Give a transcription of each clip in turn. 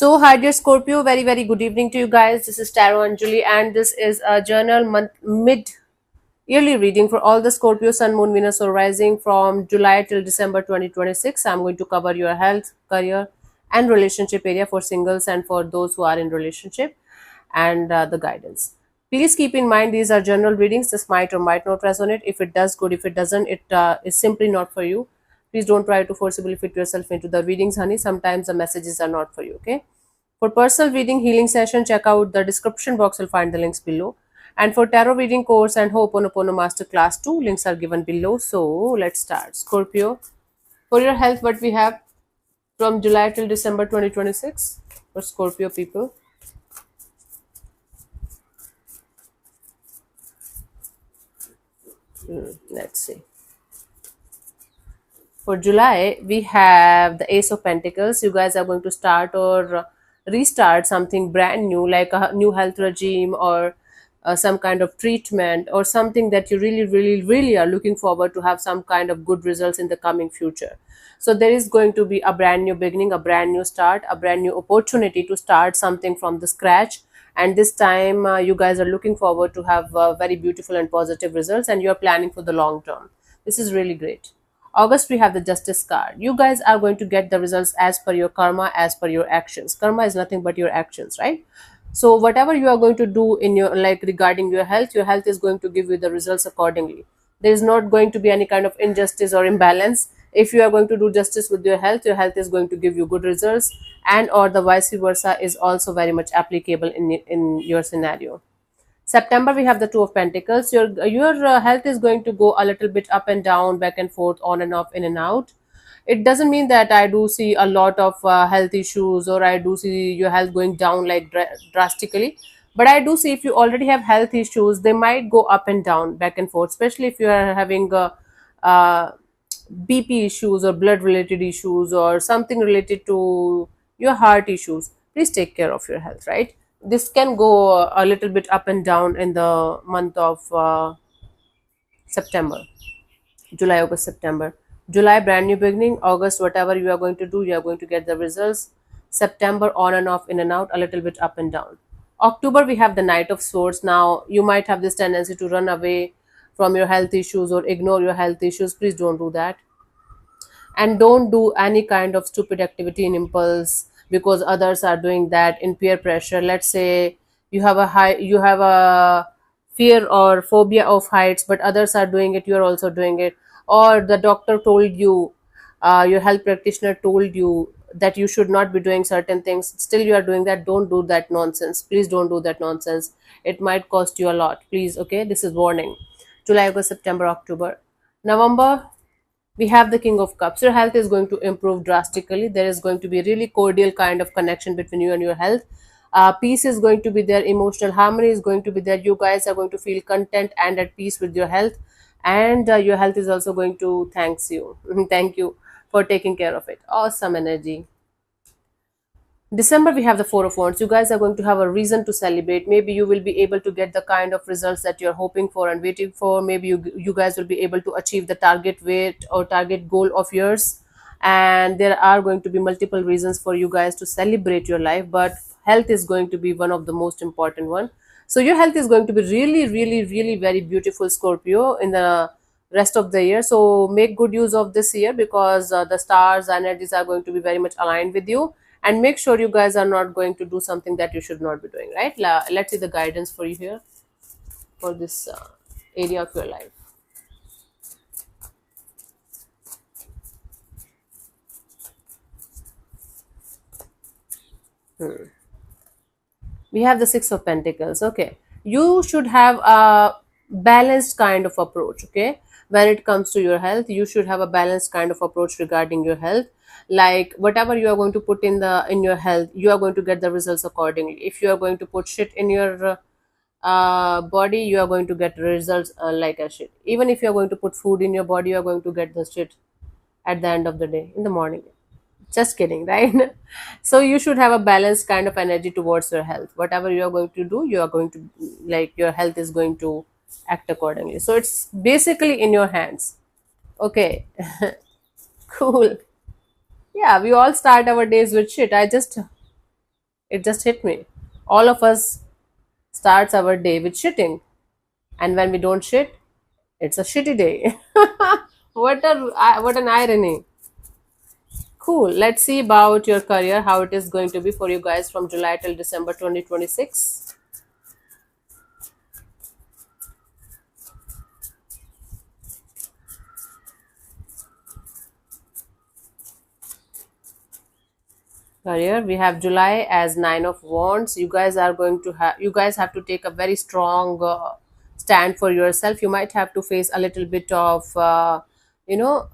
So, hi dear Scorpio, very good evening to you guys. This is Tarot Anjali, and this is a journal month mid yearly reading for all the Scorpio Sun, Moon, Venus, or Rising from July till December 2026. I'm going to cover your health, career, and relationship area for singles and for those who are in relationship and the guidance. Please keep in mind these are general readings. This might or might not resonate. If it does, good. If it doesn't, it is simply not for you. Please don't try to forcibly fit yourself into the readings, honey. Sometimes the messages are not for you, okay? For personal reading healing session, check out the description box. You'll find the links below. And for tarot reading course and Ho'oponopono Master Class 2, links are given below. So let's start. Scorpio, for your health, what we have from July till December 2026 for Scorpio people. Let's see. For July, we have the Ace of Pentacles. You guys are going to start or restart something brand new, like a new health regime or some kind of treatment or something that you really are looking forward to have some kind of good results in the coming future. So there is going to be a brand new beginning, a brand new start, a brand new opportunity to start something from the scratch. And this time, you guys are looking forward to have very beautiful and positive results, and you are planning for the long term. This is really great. August, we have the Justice card. You guys are going to get the results as per your karma, as per your actions. Karma is nothing but your actions, right? So whatever you are going to do in your, like, regarding your health is going to give you the results accordingly. There is not going to be any kind of injustice or imbalance. If you are going to do justice with your health is going to give you good results, and or the vice versa is also very much applicable in your scenario. September, we have the Two of Pentacles. Your health is going to go a little bit up and down, back and forth, on and off, in and out. It doesn't mean that I do see a lot of health issues or I do see your health going down like drastically. But I do see if you already have health issues, they might go up and down, back and forth, especially if you are having uh, BP issues or blood related issues or something related to your heart issues. Please take care of your health, right? This can go a little bit up and down in the month of September. July, August, September. July, brand new beginning. August, whatever you are going to do, you are going to get the results. September, on and off, in and out, a little bit up and down. October, we have the Knight of Swords. Now, you might have this tendency to run away from your health issues or ignore your health issues. Please don't do that. And don't do any kind of stupid activity in impulse because others are doing that in peer pressure. Let's say you have a fear or phobia of heights, but others are doing it, you're also doing it. Or the doctor told you, your health practitioner told you that you should not be doing certain things, still you are doing that. Don't do that nonsense. Please don't do that nonsense. It might cost you a lot, please. Okay, this is warning. July, August, September, October. November, we have the King of Cups. Your health is going to improve drastically. There is going to be a really cordial kind of connection between you and your health. Peace is going to be there. Emotional harmony is going to be there. You guys are going to feel content and at peace with your health, and your health is also going to thanks you. Thank you for taking care of it. Awesome energy. December, we have the Four of Wands. You guys are going to have a reason to celebrate. Maybe you will be able to get the kind of results that you're hoping for and waiting for. Maybe you guys will be able to achieve the target weight or target goal of yours. And there are going to be multiple reasons for you guys to celebrate your life, but health is going to be one of the most important one. So your health is going to be really very beautiful, Scorpio, in the rest of the year. So make good use of this year because the stars energies are going to be very much aligned with you, and make sure you guys are not going to do something that you should not be doing, right? Let's see the guidance for you here for this area of your life. We have the Six of Pentacles. Okay, you should have a balanced kind of approach. Okay, when it comes to your health, you should have a balanced kind of approach regarding your health. Like whatever you are going to put in your health, you are going to get the results accordingly. If you are going to put shit in your body, you are going to get results like a shit. Even if you are going to put food in your body, you are going to get the shit at the end of the day in the morning. Just kidding, right? So you should have a balanced kind of energy towards your health. Whatever you are going to do, you are going to, like, your health is going to act accordingly. So it's basically in your hands. Okay. Cool. Yeah, we all start our days with shit. I just It just hit me. All of us starts our day with shitting, and when we don't shit, it's a shitty day. What an irony. Cool. Let's see about your career, how it is going to be for you guys from July till December 2026. Career, we have July as Nine of Wands. You guys have to take a very strong stand for yourself. You might have to face a little bit of you know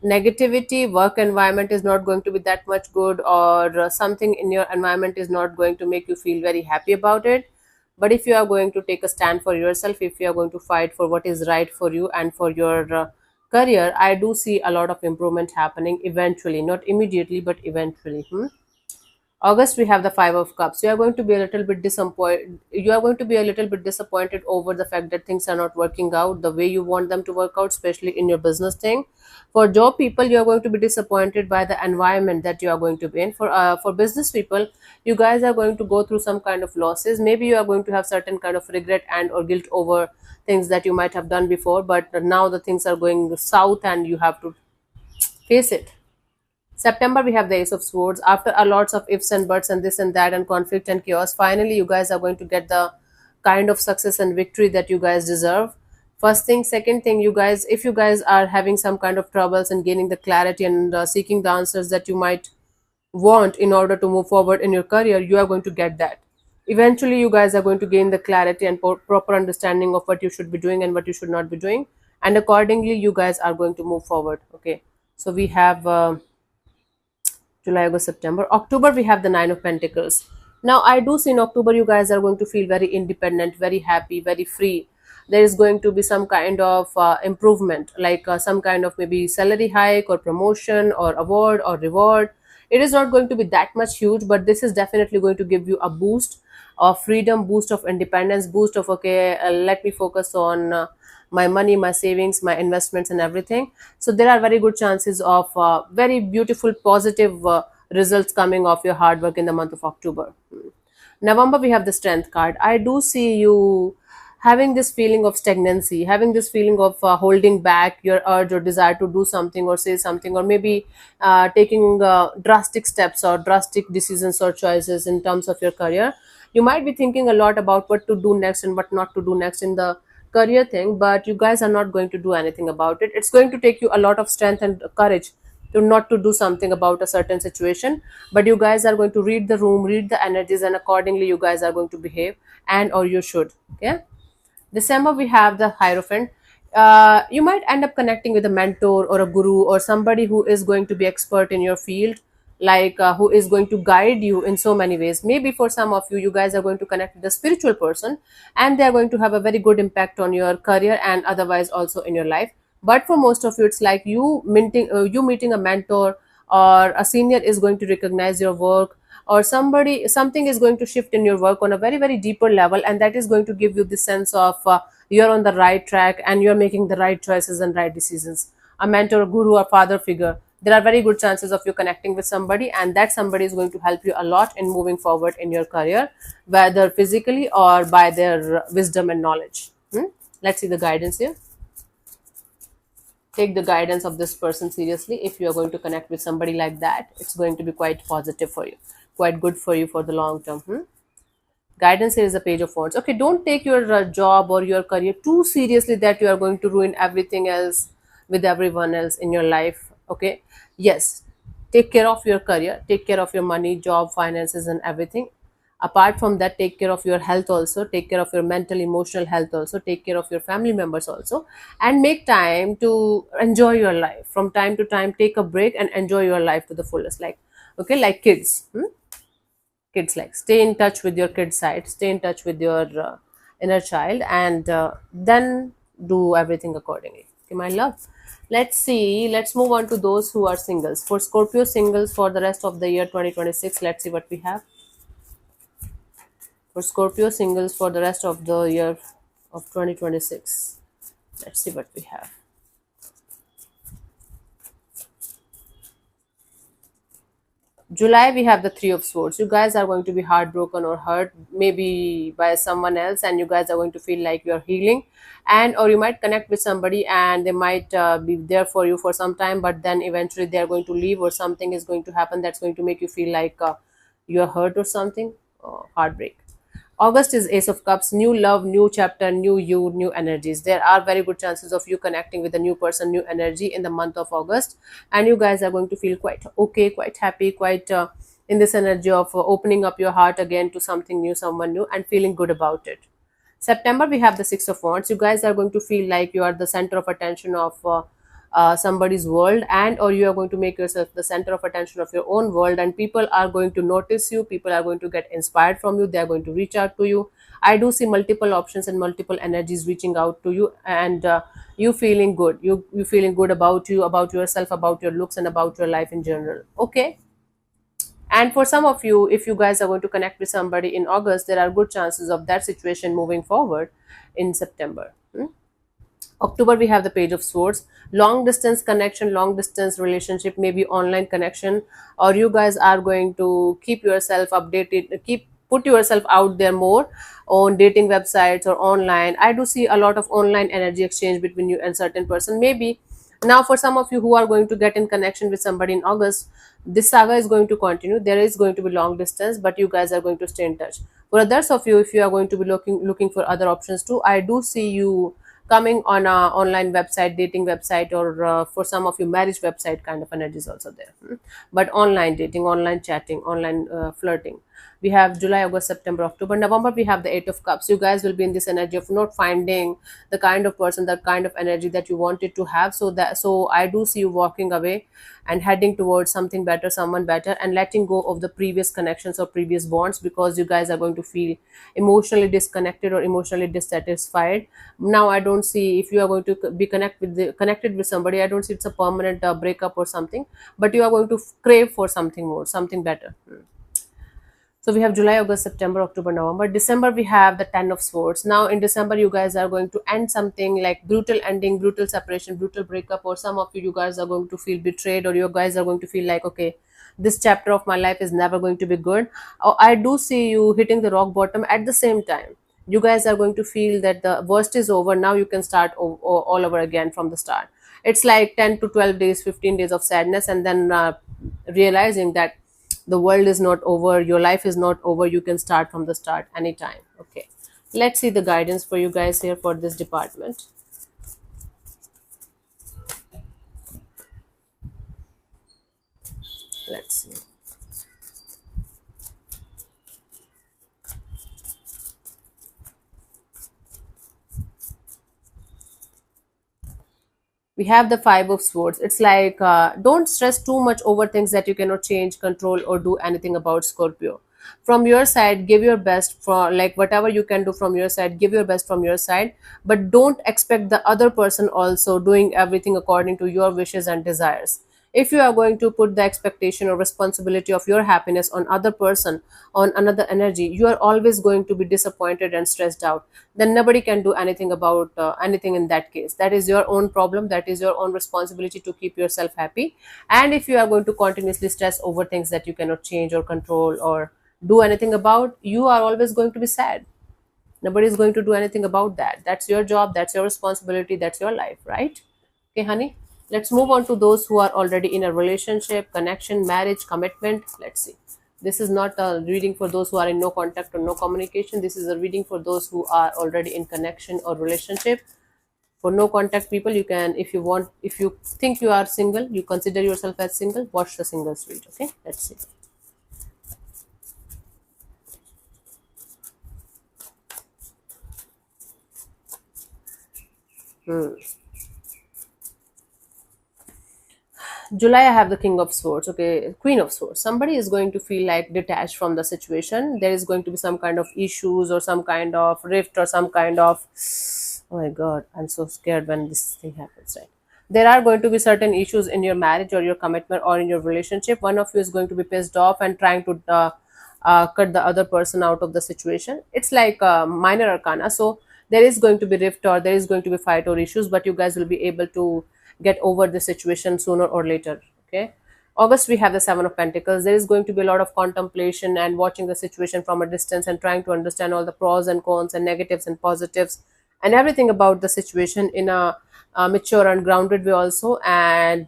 negativity. Work environment is not going to be that much good, or something in your environment is not going to make you feel very happy about it. But if you are going to take a stand for yourself, if you are going to fight for what is right for you and for your career, I do see a lot of improvement happening eventually, not immediately but eventually. August, we have the Five of Cups. You are going to be a little bit disappointed. You are going to be a little bit disappointed over the fact that things are not working out the way you want them to work out, especially in your business thing. For job people, you are going to be disappointed by the environment that you are going to be in. For business people, you guys are going to go through some kind of losses. Maybe you are going to have certain kind of regret and or guilt over things that you might have done before, but now the things are going south and you have to face it. September, we have the Ace of Swords. After a lots of ifs and buts and this and that and conflict and chaos, finally you guys are going to get the kind of success and victory that you guys deserve. First thing, second thing, you guys, if you guys are having some kind of troubles and gaining the clarity and seeking the answers that you might want in order to move forward in your career, you are going to get that. Eventually, you guys are going to gain the clarity and proper understanding of what you should be doing and what you should not be doing, and accordingly, you guys are going to move forward. Okay, so we have. July, August, September. October, we have the Nine of Pentacles. Now, I do see in October, you guys are going to feel very independent, very happy, very free. There is going to be some kind of improvement, like some kind of maybe salary hike or promotion or award or reward. It is not going to be that much huge, but this is definitely going to give you a boost of freedom, boost of independence, boost of, okay, let me focus on my money, my savings, my investments, and everything. So there are very good chances of very beautiful, positive results coming of your hard work in the month of October. November, we have the Strength card. I do see you having this feeling of stagnancy, having this feeling of holding back your urge or desire to do something or say something, or maybe taking drastic steps or drastic decisions or choices in terms of your career. You might be thinking a lot about what to do next and what not to do next in the career thing, but you guys are not going to do anything about it. It's going to take you a lot of strength and courage to not to do something about a certain situation, but you guys are going to read the room, read the energies, and accordingly you guys are going to behave, and or you should. Okay. December, we have the Hierophant. You might end up connecting with a mentor or a guru or somebody who is going to be expert in your field, like who is going to guide you in so many ways. Maybe for some of you, you guys are going to connect with a spiritual person, and they are going to have a very good impact on your career and otherwise also in your life. But for most of you, it's like you meeting a mentor or a senior is going to recognize your work, or something is going to shift in your work on a very very deeper level, and that is going to give you the sense of you're on the right track and you're making the right choices and right decisions. A mentor, guru, or father figure, there are very good chances of you connecting with somebody, and that somebody is going to help you a lot in moving forward in your career, whether physically or by their wisdom and knowledge. Let's see the guidance here. Take the guidance of this person seriously. If you are going to connect with somebody like that, it's going to be quite positive for you, quite good for you for the long term. Guidance here is a Page of Wands. Okay, don't take your job or your career too seriously that you are going to ruin everything else with everyone else in your life. Okay, yes, take care of your career, take care of your money, job, finances, and everything. Apart from that, take care of your health also, take care of your mental emotional health also, take care of your family members also, and make time to enjoy your life. From time to time, take a break and enjoy your life to the fullest, like, okay, like kids. Kids, like, stay in touch with your kid side, stay in touch with your inner child, and then do everything accordingly. Okay, my love. Let's see, let's move on to those who are singles. For Scorpio singles for the rest of the year 2026, let's see what we have. For Scorpio singles for the rest of the year of 2026, let's see what we have. July, we have the Three of Swords. You guys are going to be heartbroken or hurt, maybe by someone else, and you guys are going to feel like you're healing, and or you might connect with somebody, and they might be there for you for some time, but then eventually they are going to leave, or something is going to happen that's going to make you feel like you're hurt or something. Heartbreak. August is Ace of Cups, new love, new chapter, new you, new energies. There are very good chances of you connecting with a new person, new energy in the month of August, and you guys are going to feel quite okay, quite happy, quite in this energy of opening up your heart again to something new, someone new, and feeling good about it. September, we have the Six of Wands. You guys are going to feel like you are the center of attention of somebody's world, and or you are going to make yourself the center of attention of your own world, and people are going to notice you, people are going to get inspired from you, they are going to reach out to you. I do see multiple options and multiple energies reaching out to you, and you feeling good, you feeling good about you, about yourself, about your looks, and about your life in general. Okay. And for some of you, if you guys are going to connect with somebody in August, there are good chances of that situation moving forward in September. October, we have the Page of Swords. Long distance connection, long distance relationship, maybe online connection, or you guys are going to keep yourself updated, keep put yourself out there more on dating websites or online. I do see a lot of online energy exchange between you and certain person. Maybe now for some of you who are going to get in connection with somebody in August, this saga is going to continue. There is going to be long distance, but you guys are going to stay in touch. For others of you, if you are going to be looking for other options too, I do see you coming on a online website, dating website, or for some of you marriage website kind of energy is also there. But online dating, online chatting, online flirting. We have July, August, September, October, November, we have the Eight of Cups. You guys will be in this energy of not finding the kind of person, the kind of energy that you wanted to have. So I do see you walking away and heading towards something better, someone better, and letting go of the previous connections or previous bonds, because you guys are going to feel emotionally disconnected or emotionally dissatisfied. Now I don't see, if you are going to be connected with somebody, I don't see it's a permanent breakup or something, but you are going to crave for something more, something better. So we have July, August, September, October, November. December, we have the Ten of Swords. Now in December, you guys are going to end something like brutal ending, brutal separation, brutal breakup, or some of you guys are going to feel betrayed, or you guys are going to feel like, okay, this chapter of my life is never going to be good. I do see you hitting the rock bottom. At the same time, you guys are going to feel that the worst is over. Now you can start all over again from the start. It's like 10 to 12 days, 15 days of sadness, and then realizing that the world is not over, your life is not over, you can start from the start anytime. Okay, let's see the guidance for you guys here for this department. Let's see. We have the Five of Swords. It's like don't stress too much over things that you cannot change, control, or do anything about, Scorpio. From your side, give your best, for like whatever you can do from your side, give your best from your side, but don't expect the other person also doing everything according to your wishes and desires. If you are going to put the expectation or responsibility of your happiness on other person, on another energy, you are always going to be disappointed and stressed out. Then nobody can do anything about anything in that case. That is your own problem, that is your own responsibility to keep yourself happy. And if you are going to continuously stress over things that you cannot change or control or do anything about, you are always going to be sad. Nobody is going to do anything about that. That's your job, that's your responsibility, that's your life, right? Okay, honey, let's move on to those who are already in a relationship, connection, marriage, commitment. Let's see. This is not a reading for those who are in no contact or no communication. This is a reading for those who are already in connection or relationship. For no contact people, you can, if you want, if you think you are single, you consider yourself as single, watch the singles read. Okay, let's see. July, I have the King of Swords. Okay, Queen of Swords. Somebody is going to feel like detached from the situation. There is going to be some kind of issues or some kind of rift or some kind of. Oh my God, I'm so scared when this thing happens, right? There are going to be certain issues in your marriage or your commitment or in your relationship. One of you is going to be pissed off and trying to cut the other person out of the situation. It's like minor arcana. So there is going to be rift or there is going to be fight or issues, but you guys will be able to get over the situation sooner or later. Okay. August, we have the Seven of Pentacles. There is going to be a lot of contemplation and watching the situation from a distance and trying to understand all the pros and cons and negatives and positives and everything about the situation in a mature and grounded way also, and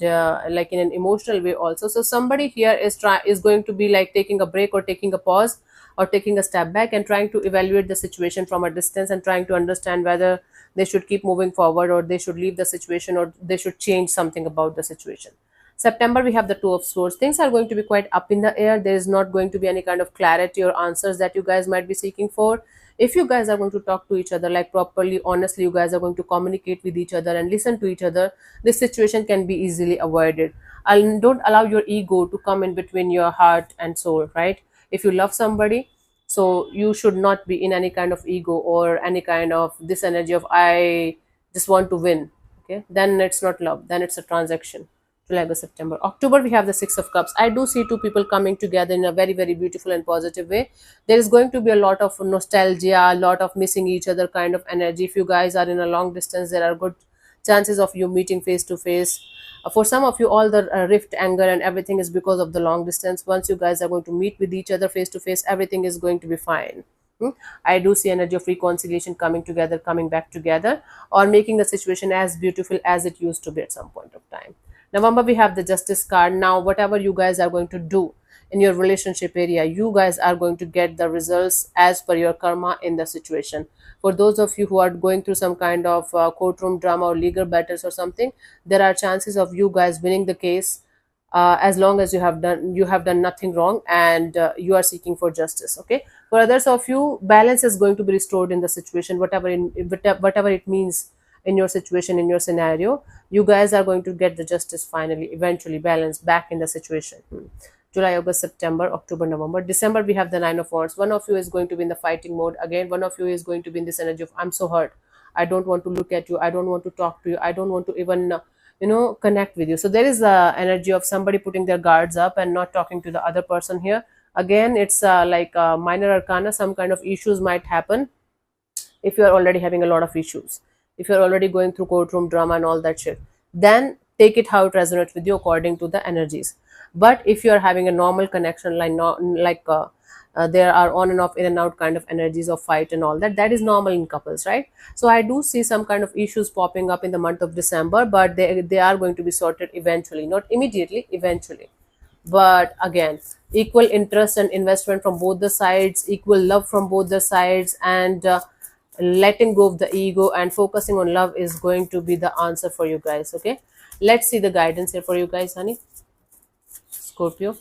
like in an emotional way also. So somebody here is going to be like taking a break or taking a pause or taking a step back and trying to evaluate the situation from a distance and trying to understand whether they should keep moving forward or they should leave the situation or they should change something about the situation. September, we have the Two of Swords. Things are going to be quite up in the air. There is not going to be any kind of clarity or answers that you guys might be seeking for. If you guys are going to talk to each other like properly, honestly, you guys are going to communicate with each other and listen to each other, this situation can be easily avoided. And don't allow your ego to come in between your heart and soul, right? If you love somebody, so you should not be in any kind of ego or any kind of this energy of I just want to win. Okay, then it's not love, then it's a transaction. July, August, September. October, we have the Six of Cups. I do see two people coming together in a very, very beautiful and positive way. There is going to be a lot of nostalgia, a lot of missing each other kind of energy. If you guys are in a long distance, there are good chances of you meeting face to face. For some of you, all the rift, anger, and everything is because of the long distance. Once you guys are going to meet with each other face to face, everything is going to be fine. I do see energy of reconciliation coming together, coming back together, or making the situation as beautiful as it used to be at some point of time. November, we have the Justice card. Now, whatever you guys are going to do in your relationship area, you guys are going to get the results as per your karma in the situation. For those of you who are going through some kind of courtroom drama or legal battles or something, there are chances of you guys winning the case, as long as you have done nothing wrong and you are seeking for justice. Okay, for others of you, balance is going to be restored in the situation, whatever it means in your situation, in your scenario. You guys are going to get the justice finally, eventually, balance back in the situation. July, August, September, October, November. December, we have the Nine of Wands. One of you is going to be in the fighting mode again. One of you is going to be in this energy of I'm so hurt, I don't want to look at you, I don't want to talk to you, I don't want to even connect with you. So there is a energy of somebody putting their guards up and not talking to the other person here. Again, it's like a minor arcana. Some kind of issues might happen if you are already having a lot of issues, if you're already going through courtroom drama and all that shit, then take it how it resonates with you according to the energies. But if you're having a normal connection, like not like there are on and off, in and out kind of energies of fight and all that, that is normal in couples, right? So I do see some kind of issues popping up in the month of December, but they are going to be sorted eventually, not immediately, eventually. But again, equal interest and investment from both the sides, equal love from both the sides, and letting go of the ego and focusing on love is going to be the answer for you guys. Okay, let's see the guidance here for you guys, honey. Scorpio.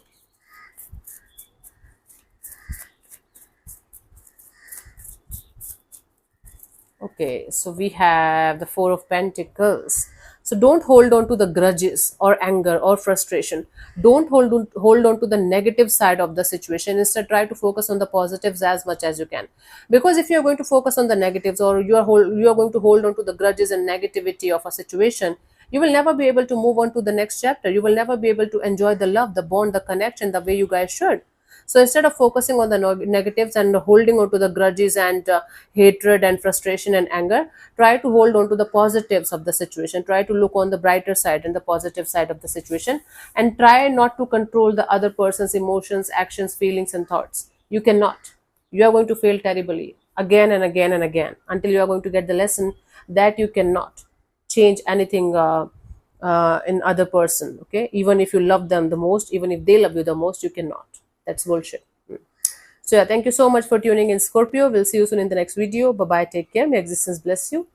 Okay, so we have the Four of Pentacles. So don't hold on to the grudges or anger or frustration. Don't hold on to the negative side of the situation. Instead, try to focus on the positives as much as you can. Because if you're going to focus on the negatives, or you are going to hold on to the grudges and negativity of a situation, you will never be able to move on to the next chapter. You will never be able to enjoy the love, the bond, the connection the way you guys should. So instead of focusing on the negatives and holding on to the grudges and hatred and frustration and anger, try to hold on to the positives of the situation. Try to look on the brighter side and the positive side of the situation, and try not to control the other person's emotions, actions, feelings, and thoughts. You cannot. You are going to fail terribly again and again and again until you are going to get the lesson that you cannot change anything in other person. Okay, even if you love them the most, even if they love you the most, you cannot. That's bullshit. So yeah, thank you so much for tuning in, Scorpio. We'll see you soon in the next video. Bye bye, take care, may existence bless you.